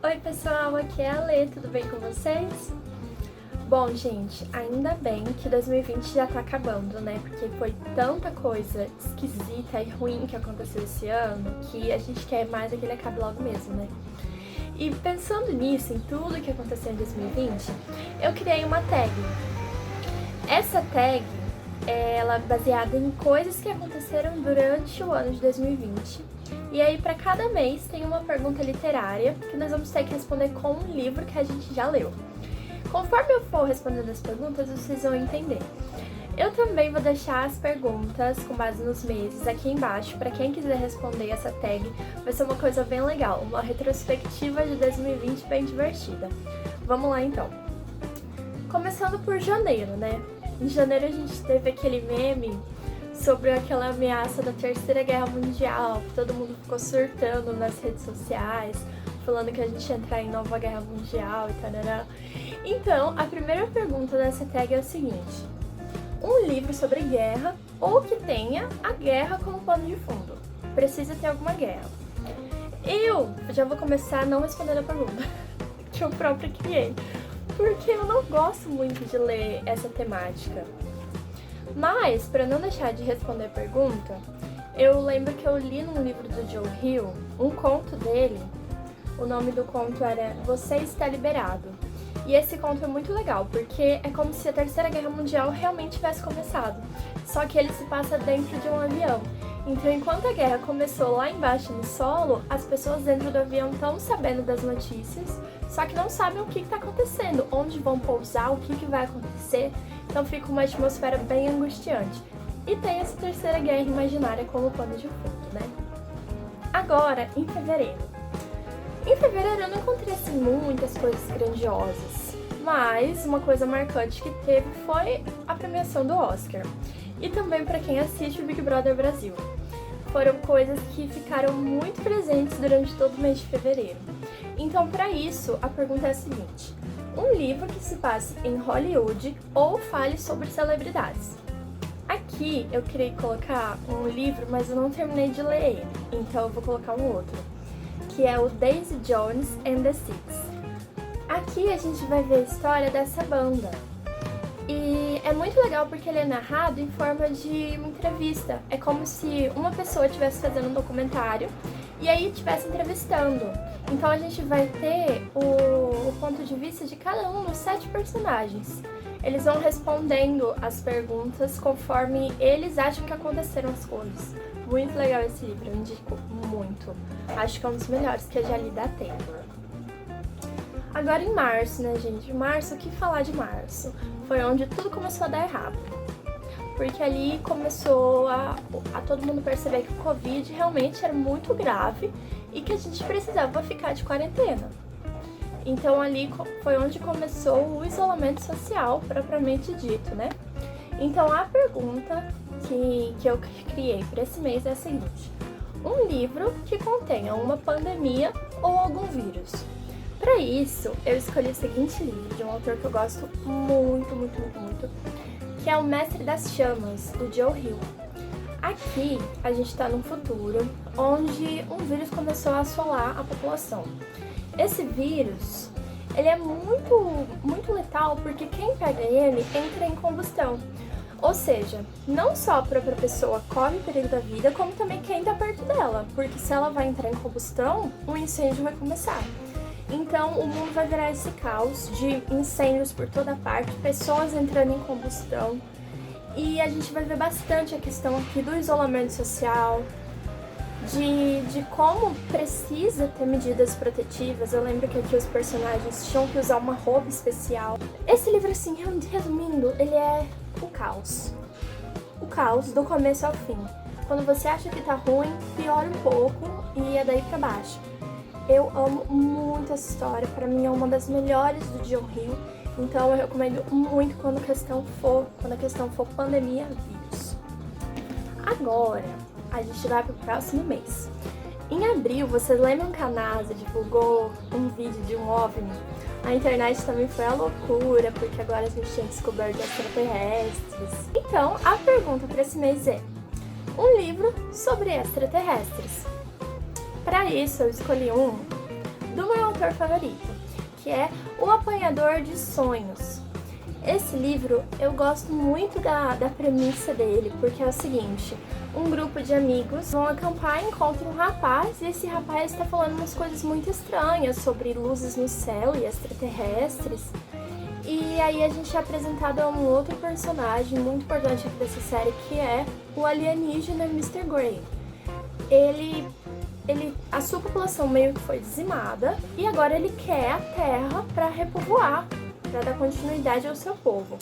Oi pessoal, aqui é a Lê, tudo bem com vocês? Bom, gente, ainda bem que 2020 já tá acabando, né? Porque foi tanta coisa esquisita e ruim que aconteceu esse ano que a gente quer mais que ele acabe logo mesmo, né? E pensando nisso, em tudo que aconteceu em 2020, eu criei uma tag. Essa tag, ela é baseada em coisas que aconteceram durante o ano de 2020. E aí, para cada mês, tem uma pergunta literária que nós vamos ter que responder com um livro que a gente já leu. Conforme eu for respondendo as perguntas, vocês vão entender. Eu também vou deixar as perguntas com base nos meses aqui embaixo, para quem quiser responder essa tag. Vai ser uma coisa bem legal, uma retrospectiva de 2020 bem divertida. Vamos lá então. Começando por janeiro, né? Em janeiro a gente teve aquele meme sobre aquela ameaça da Terceira Guerra Mundial, todo mundo ficou surtando nas redes sociais, falando que a gente ia entrar em nova guerra mundial e tal. Então, a primeira pergunta dessa tag é o seguinte: um livro sobre guerra ou que tenha a guerra como pano de fundo. Precisa ter alguma guerra. Eu já vou começar não respondendo a pergunta que eu própria criei, porque eu não gosto muito de ler essa temática. Mas, para não deixar de responder a pergunta, eu lembro que eu li num livro do Joe Hill um conto dele. O nome do conto era Você Está Liberado. E esse conto é muito legal, porque é como se a Terceira Guerra Mundial realmente tivesse começado. Só que ele se passa dentro de um avião. Então, enquanto a guerra começou lá embaixo no solo, as pessoas dentro do avião estão sabendo das notícias, só que não sabem o que está acontecendo, onde vão pousar, o que vai acontecer. Então fica uma atmosfera bem angustiante. E tem essa Terceira Guerra imaginária como pano de fundo, né? Agora, em fevereiro. Em fevereiro eu não encontrei assim muitas coisas grandiosas, mas uma coisa marcante que teve foi a premiação do Oscar. E também para quem assiste o Big Brother Brasil. Foram coisas que ficaram muito presentes durante todo o mês de fevereiro. Então, para isso, a pergunta é a seguinte: um livro que se passe em Hollywood ou fale sobre celebridades. Aqui eu queria colocar um livro, mas eu não terminei de ler ele, então eu vou colocar um outro, que é o Daisy Jones and the Six. Aqui a gente vai ver a história dessa banda. E é muito legal porque ele é narrado em forma de uma entrevista. É como se uma pessoa estivesse fazendo um documentário e aí estivesse entrevistando. Então a gente vai ter o ponto de vista de cada um dos 7 personagens. Eles vão respondendo as perguntas conforme eles acham que aconteceram as coisas. Muito legal esse livro, eu indico muito. Acho que é um dos melhores que eu já li da Taylor. Agora em março, né, gente? Março, o que falar de março? Foi onde tudo começou a dar errado. Porque ali começou a todo mundo perceber que o Covid realmente era muito grave e que a gente precisava ficar de quarentena. Então ali foi onde começou o isolamento social, propriamente dito, né? Então a pergunta que eu criei para esse mês é a seguinte: um livro que contenha uma pandemia ou algum vírus. Para isso, eu escolhi o seguinte livro, de um autor que eu gosto muito, que é O Mestre das Chamas, do Joe Hill. Aqui, a gente está num futuro onde um vírus começou a assolar a população. Esse vírus, ele é muito letal porque quem pega ele entra em combustão. Ou seja, não só a própria pessoa corre perigo da vida, como também quem está perto dela, porque se ela vai entrar em combustão, um incêndio vai começar. Então, o mundo vai virar esse caos de incêndios por toda parte, pessoas entrando em combustão. E a gente vai ver bastante a questão aqui do isolamento social, de como precisa ter medidas protetivas. Eu lembro que aqui os personagens tinham que usar uma roupa especial. Esse livro, assim, resumindo, ele é o caos. O caos do começo ao fim. Quando você acha que tá ruim, piora um pouco e é daí pra baixo. Eu amo muito essa história, pra mim é uma das melhores do Joe Hill, então eu recomendo muito quando a questão for pandemia, vírus. Agora, a gente vai pro próximo mês. Em abril, vocês lembram que a NASA divulgou um vídeo de um OVNI? A internet também foi a loucura, porque agora a gente tinha descoberto extraterrestres. Então, a pergunta para esse mês é: um livro sobre extraterrestres. Para isso, eu escolhi um do meu autor favorito, que é O Apanhador de Sonhos. Esse livro eu gosto muito da premissa dele, porque é o seguinte: um grupo de amigos vão acampar e encontram um rapaz, e esse rapaz está falando umas coisas muito estranhas sobre luzes no céu e extraterrestres. E aí a gente é apresentado a um outro personagem muito importante aqui dessa série, que é o alienígena Mr. Grey. A sua população meio que foi dizimada e agora ele quer a Terra para repovoar, para dar continuidade ao seu povo.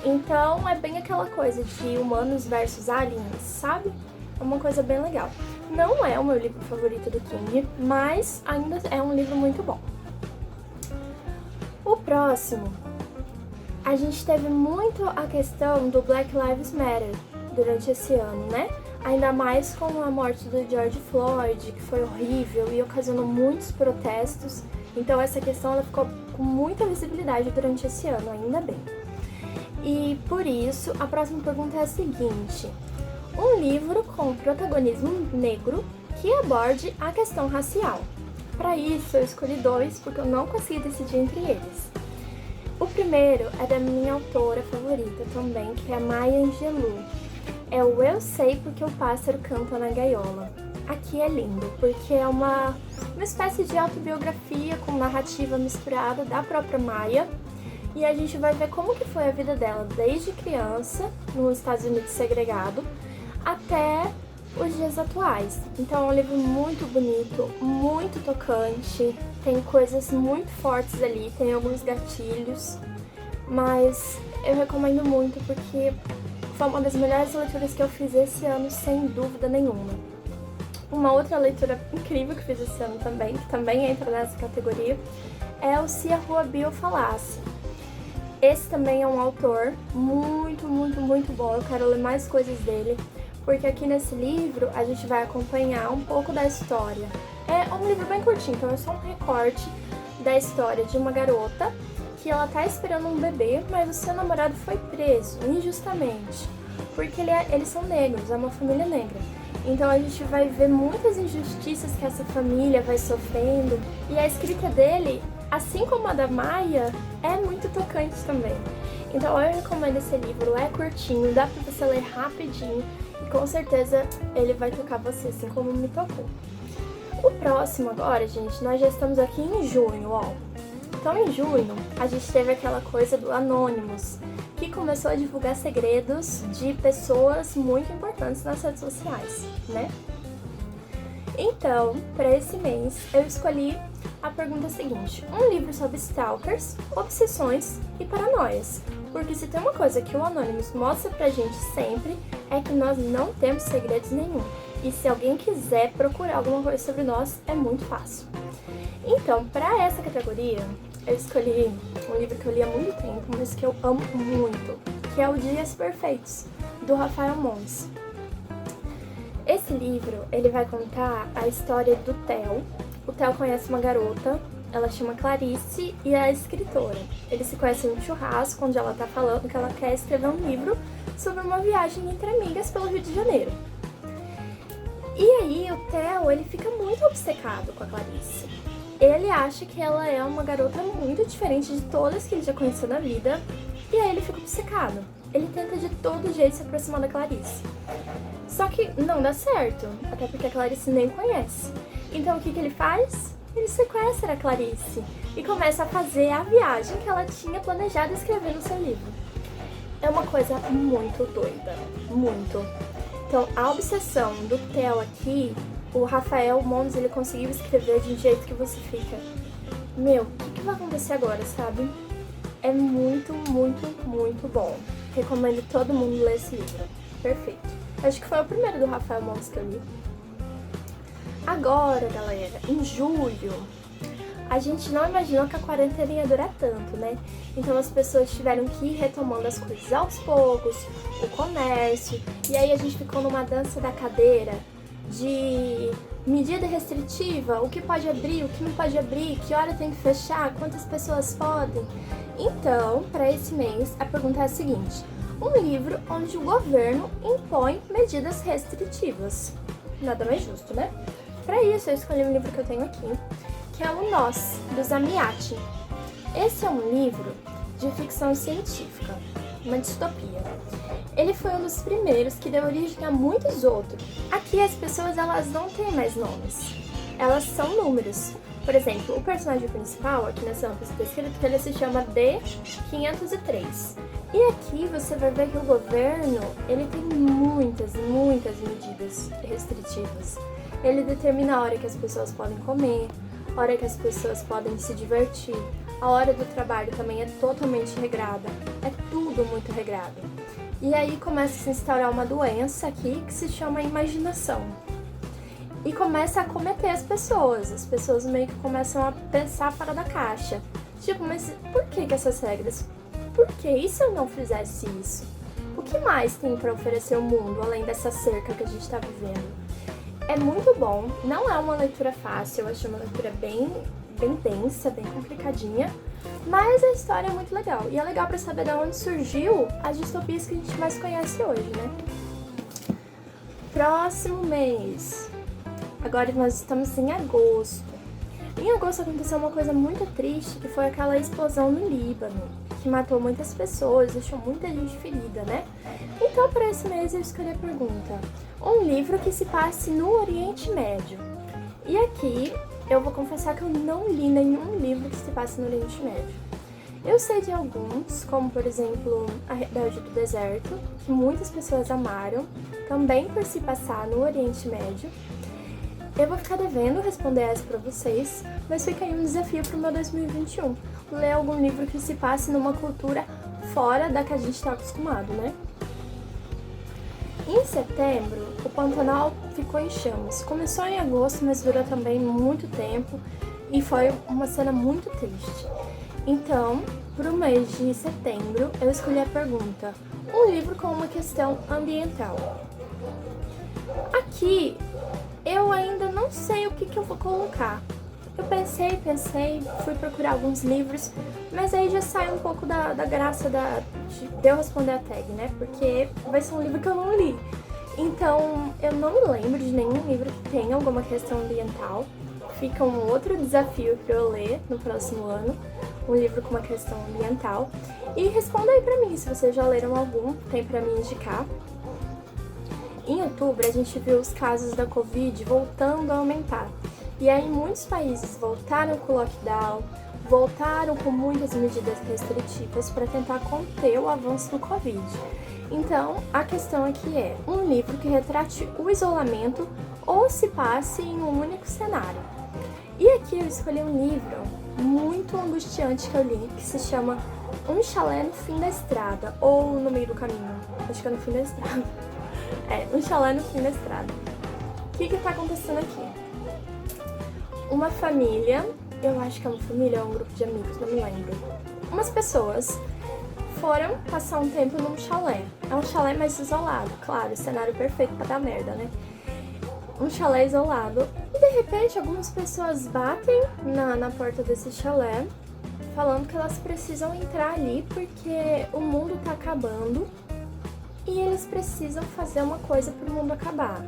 Então é bem aquela coisa de humanos versus aliens, sabe? É uma coisa bem legal. Não é o meu livro favorito do King, mas ainda é um livro muito bom. O próximo, a gente teve muito a questão do Black Lives Matter durante esse ano, né? Ainda mais com a morte do George Floyd, que foi horrível e ocasionou muitos protestos. Então essa questão ela ficou com muita visibilidade durante esse ano, ainda bem. E por isso, a próxima pergunta é a seguinte: um livro com protagonismo negro que aborde a questão racial. Para isso, eu escolhi 2 porque eu não consegui decidir entre eles. O primeiro é da minha autora favorita também, que é a Maya Angelou. É o Eu Sei Porque o Pássaro Canta na Gaiola. Aqui é lindo, porque é uma espécie de autobiografia com narrativa misturada da própria Maya. E a gente vai ver como que foi a vida dela desde criança, nos Estados Unidos segregado, até os dias atuais. Então é um livro muito bonito, muito tocante, tem coisas muito fortes ali, tem alguns gatilhos, mas eu recomendo muito porque foi uma das melhores leituras que eu fiz esse ano, sem dúvida nenhuma. Uma outra leitura incrível que fiz esse ano também, que também entra nessa categoria, é o Se a Rua Bill Falasse. Esse também é um autor muito, muito, muito bom, eu quero ler mais coisas dele, porque aqui nesse livro a gente vai acompanhar um pouco da história. É um livro bem curtinho, então é só um recorte da história de uma garota que ela tá esperando um bebê, mas o seu namorado foi preso, injustamente, porque eles são negros, é uma família negra. Então a gente vai ver muitas injustiças que essa família vai sofrendo, e a escrita dele, assim como a da Maya, é muito tocante também. Então eu recomendo esse livro, é curtinho, dá pra você ler rapidinho, e com certeza ele vai tocar você, assim como me tocou. O próximo agora, gente, nós já estamos aqui em junho, ó. Então em junho a gente teve aquela coisa do Anonymous, que começou a divulgar segredos de pessoas muito importantes nas redes sociais, né? Então, para esse mês, eu escolhi a pergunta seguinte: um livro sobre stalkers, obsessões e paranoias. Porque se tem uma coisa que o Anonymous mostra pra gente sempre, é que nós não temos segredos nenhum. E se alguém quiser procurar alguma coisa sobre nós, é muito fácil. Então, para essa categoria, eu escolhi um livro que eu li há muito tempo, mas que eu amo muito, que é O Dias Perfeitos, do Rafael Montes. Esse livro, ele vai contar a história do Theo. O Theo conhece uma garota, ela chama Clarice, e é a escritora. Eles se conhecem em um churrasco, onde ela tá falando que ela quer escrever um livro sobre uma viagem entre amigas pelo Rio de Janeiro. E aí o Theo, ele fica muito obcecado com a Clarice. Ele acha que ela é uma garota muito diferente de todas que ele já conheceu na vida, e aí ele fica obcecado. Ele tenta de todo jeito se aproximar da Clarice. Só que não dá certo, até porque a Clarice nem conhece. Então o que ele faz? Ele sequestra a Clarice e começa a fazer a viagem que ela tinha planejado escrever no seu livro. É uma coisa muito doida, muito. Então a obsessão do Theo aqui, o Rafael Montes, ele conseguiu escrever de um jeito que você fica: meu, o que vai acontecer agora, sabe? É muito, muito, muito bom. Recomendo todo mundo ler esse livro. Perfeito. Acho que foi o primeiro do Rafael Montes que eu li. Agora, galera, em julho, a gente não imaginou que a quarentena ia durar tanto, né? Então as pessoas tiveram que ir retomando as coisas aos poucos, o comércio, e aí a gente ficou numa dança da cadeira de medida restritiva, o que pode abrir, o que não pode abrir, que hora tem que fechar, quantas pessoas podem. Então, para esse mês, a pergunta é a seguinte: um livro onde o governo impõe medidas restritivas. Nada mais justo, né? Para isso, eu escolhi um livro que eu tenho aqui, que é o Nós, do Zamyatin. Esse é um livro de ficção científica, uma distopia. Ele foi um dos primeiros que deu origem a muitos outros. Aqui as pessoas elas não têm mais nomes, elas são números. Por exemplo, o personagem principal, aqui nessa sinopse está escrito que ele se chama D503. E aqui você vai ver que o governo, ele tem muitas medidas restritivas. Ele determina a hora que as pessoas podem comer, a hora que as pessoas podem se divertir. A hora do trabalho também é totalmente regrada, é tudo muito regrado. E aí começa a se instaurar uma doença aqui que se chama imaginação. E começa a acometer as pessoas meio que começam a pensar fora da caixa. Tipo, mas por que essas regras? Por que? E se eu não fizesse isso? O que mais tem para oferecer o mundo, além dessa cerca que a gente está vivendo? É muito bom, não é uma leitura fácil, eu achei uma leitura bem densa, bem complicadinha, mas a história é muito legal. E é legal para saber de onde surgiu as distopias que a gente mais conhece hoje, né? Próximo mês. Agora nós estamos em agosto. Em agosto aconteceu uma coisa muito triste, que foi aquela explosão no Líbano, que matou muitas pessoas, deixou muita gente ferida, né? Então, para esse mês eu escolhi a pergunta: um livro que se passe no Oriente Médio. E aqui eu vou confessar que eu não li nenhum livro que se passe no Oriente Médio. Eu sei de alguns, como por exemplo A Rebelde do Deserto, que muitas pessoas amaram, também por se passar no Oriente Médio. Eu vou ficar devendo responder essa pra vocês, mas fica aí um desafio pro meu 2021. Ler algum livro que se passe numa cultura fora da que a gente tá acostumado, né? Em setembro, o Pantanal ficou em chamas. Começou em agosto, mas durou também muito tempo e foi uma cena muito triste. Então, pro mês de setembro, eu escolhi a pergunta: um livro com uma questão ambiental. Aqui, eu ainda não sei o que eu vou colocar. Eu pensei, fui procurar alguns livros, mas aí já sai um pouco da graça de eu responder a tag, né? Porque vai ser um livro que eu não li. Então, eu não me lembro de nenhum livro que tenha alguma questão ambiental. Fica um outro desafio para eu ler no próximo ano, um livro com uma questão ambiental. E responda aí pra mim, se vocês já leram algum, tem pra me indicar. Em outubro, a gente viu os casos da Covid voltando a aumentar. E aí, muitos países voltaram com lockdown, voltaram com muitas medidas restritivas para tentar conter o avanço do Covid. Então, a questão aqui é um livro que retrate o isolamento ou se passe em um único cenário. E aqui eu escolhi um livro muito angustiante que eu li, que se chama Um Chalé no Fim da Estrada, ou No Meio do Caminho. Acho que é no fim da estrada. Um Chalé no Fim da Estrada. O que tá acontecendo aqui? Uma família, eu acho que é uma família ou um grupo de amigos, não me lembro. Umas pessoas foram passar um tempo num chalé. É um chalé mais isolado, claro, cenário perfeito pra dar merda, né? Um chalé isolado. E de repente algumas pessoas batem na porta desse chalé, falando que elas precisam entrar ali porque o mundo tá acabando e eles precisam fazer uma coisa pro mundo acabar.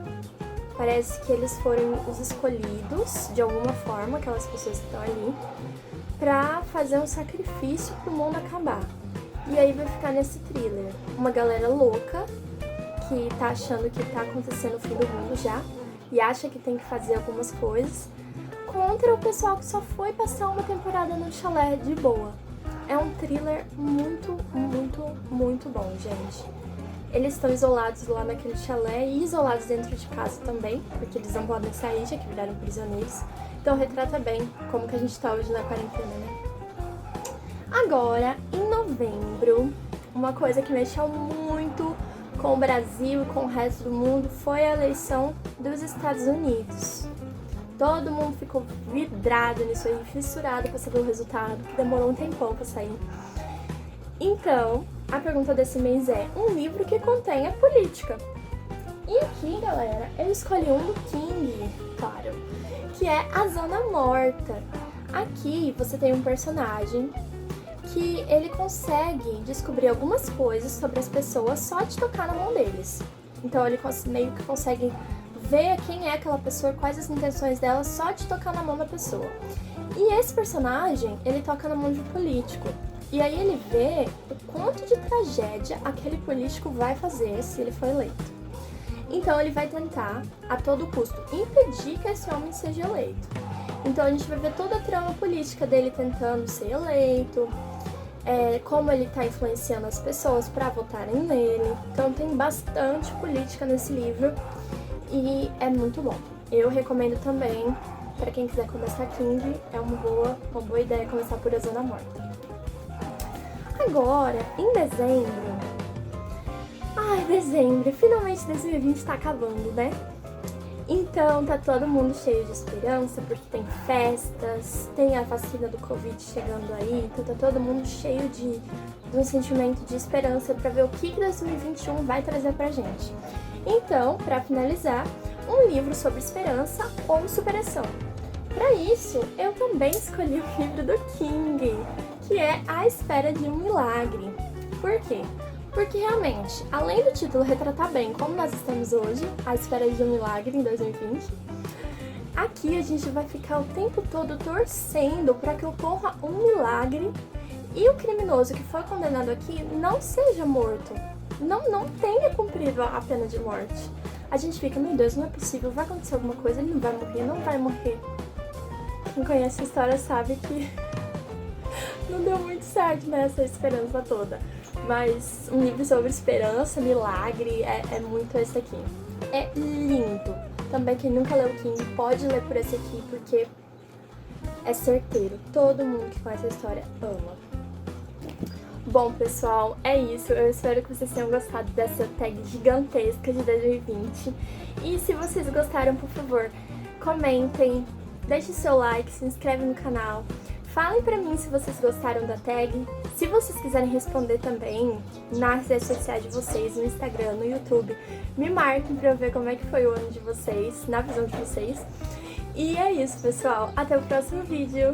Parece que eles foram os escolhidos, de alguma forma, aquelas pessoas que estão ali, pra fazer um sacrifício pro mundo acabar. E aí vai ficar nesse thriller. Uma galera louca que tá achando que tá acontecendo o fim do mundo já e acha que tem que fazer algumas coisas, contra o pessoal que só foi passar uma temporada no chalé de boa. É um thriller muito bom, gente. Eles estão isolados lá naquele chalé e isolados dentro de casa também, porque eles não podem sair, já que viraram prisioneiros. Então retrata bem como que a gente tá hoje na quarentena, né? Agora, em novembro, uma coisa que mexeu muito com o Brasil e com o resto do mundo foi a eleição dos Estados Unidos. Todo mundo ficou vidrado nisso aí, fissurado pra saber o resultado, que demorou um tempão pra sair. Então, a pergunta desse mês é um livro que contenha política. E aqui, galera, eu escolhi um do King, claro, que é A Zona Morta. Aqui você tem um personagem que ele consegue descobrir algumas coisas sobre as pessoas só de tocar na mão deles. Então ele meio que consegue ver quem é aquela pessoa, quais as intenções dela, só de tocar na mão da pessoa. E esse personagem, ele toca na mão de um político. E aí ele vê o quanto de tragédia aquele político vai fazer se ele for eleito. Então ele vai tentar, a todo custo, impedir que esse homem seja eleito. Então a gente vai ver toda a trama política dele tentando ser eleito, como ele está influenciando as pessoas para votarem nele. Então tem bastante política nesse livro e é muito bom. Eu recomendo também para quem quiser começar King, é uma boa ideia começar por A Zona Morta. Agora, em dezembro, finalmente 2020 tá acabando, né? Então tá todo mundo cheio de esperança, porque tem festas, tem a vacina do Covid chegando aí, então tá todo mundo cheio de um sentimento de esperança pra ver o que 2021 vai trazer pra gente. Então, pra finalizar, um livro sobre esperança ou superação. Pra isso, eu também escolhi o livro do King, que é A Espera de um Milagre. Por quê? Porque realmente, além do título retratar bem como nós estamos hoje, à espera de um milagre em 2020, aqui a gente vai ficar o tempo todo torcendo para que ocorra um milagre e o criminoso que foi condenado aqui não seja morto, não tenha cumprido a pena de morte. A gente fica, meu Deus, não é possível, vai acontecer alguma coisa, ele não vai morrer. Quem conhece a história sabe que não deu muito certo nessa esperança toda. Mas um livro sobre esperança, milagre, é muito esse aqui. É lindo. Também quem nunca leu King pode ler por esse aqui, porque é certeiro. Todo mundo que conhece a história ama. Bom, pessoal, é isso. Eu espero que vocês tenham gostado dessa tag gigantesca de 2020. E se vocês gostaram, por favor, comentem, deixem seu like, se inscreve no canal. Falem pra mim se vocês gostaram da tag. Se vocês quiserem responder também nas redes sociais de vocês, no Instagram, no YouTube, me marquem pra eu ver como é que foi o ano de vocês, na visão de vocês. E é isso, pessoal. Até o próximo vídeo.